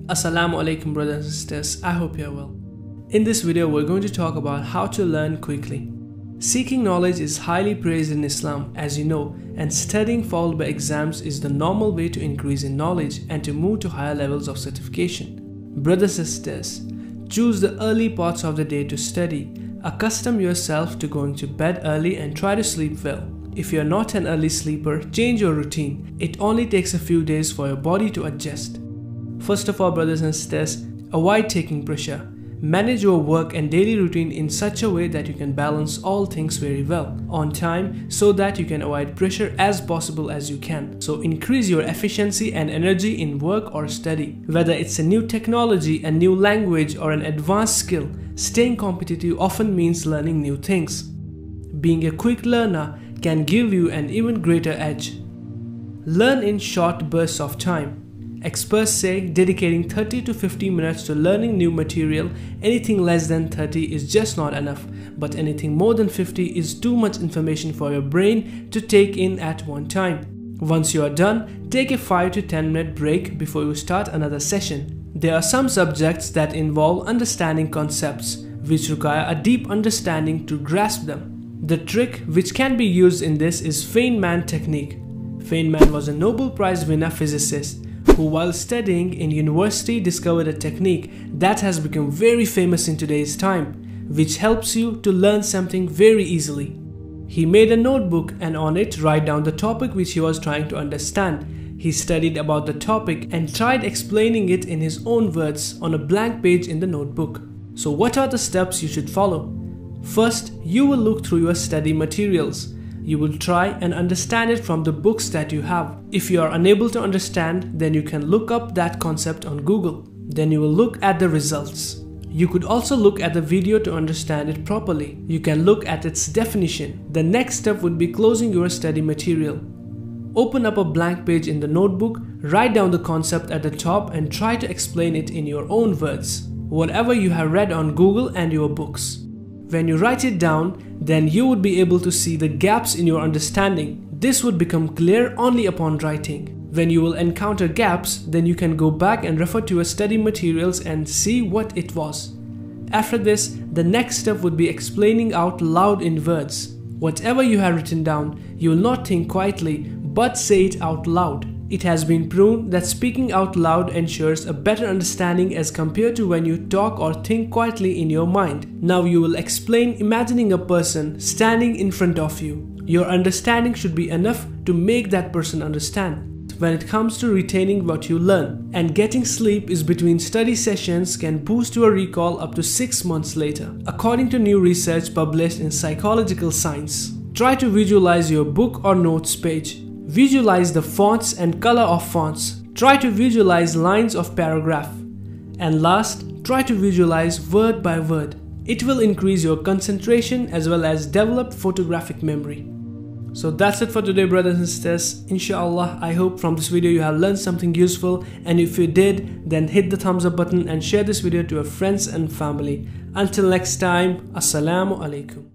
Assalamu alaikum brothers and sisters, I hope you are well. In this video we're going to talk about how to learn quickly. Seeking knowledge is highly praised in Islam, as you know, and studying followed by exams is the normal way to increase in knowledge and to move to higher levels of certification. Brothers and sisters, choose the early parts of the day to study. Accustom yourself to going to bed early and try to sleep well. If you're not an early sleeper, change your routine. It only takes a few days for your body to adjust. First of all, brothers and sisters, avoid taking pressure. Manage your work and daily routine in such a way that you can balance all things very well on time so that you can avoid pressure as possible as you can. So increase your efficiency and energy in work or study. Whether it's a new technology, a new language or an advanced skill, staying competitive often means learning new things. Being a quick learner can give you an even greater edge. Learn in short bursts of time. Experts say dedicating 30 to 50 minutes to learning new material, anything less than 30 is just not enough, but anything more than 50 is too much information for your brain to take in at one time. Once you are done, take a 5 to 10 minute break before you start another session. There are some subjects that involve understanding concepts, which require a deep understanding to grasp them. The trick which can be used in this is Feynman technique. Feynman was a Nobel Prize winner physicist who, while studying in university, discovered a technique that has become very famous in today's time, which helps you to learn something very easily. He made a notebook and on it write down the topic which he was trying to understand. He studied about the topic and tried explaining it in his own words on a blank page in the notebook. So what are the steps you should follow? First, you will look through your study materials. You will try and understand it from the books that you have. If you are unable to understand, then you can look up that concept on Google. Then you will look at the results. You could also look at the video to understand it properly. You can look at its definition. The next step would be closing your study material. Open up a blank page in the notebook, write down the concept at the top and try to explain it in your own words, whatever you have read on Google and your books. When you write it down, then you would be able to see the gaps in your understanding. This would become clear only upon writing. When you will encounter gaps, then you can go back and refer to your study materials and see what it was. After this, the next step would be explaining out loud in words. Whatever you have written down, you will not think quietly, but say it out loud. It has been proven that speaking out loud ensures a better understanding as compared to when you talk or think quietly in your mind. Now you will explain imagining a person standing in front of you. Your understanding should be enough to make that person understand. When it comes to retaining what you learn, and getting sleep is between study sessions can boost your recall up to 6 months later, according to new research published in Psychological Science. Try to visualize your book or notes page. Visualize the fonts and color of fonts. Try to visualize lines of paragraph. And last, try to visualize word by word. It will increase your concentration as well as develop photographic memory. So that's it for today, brothers and sisters. Inshallah, I hope from this video you have learned something useful, and if you did, then hit the thumbs up button and share this video to your friends and family. Until next time, Assalamu alaikum.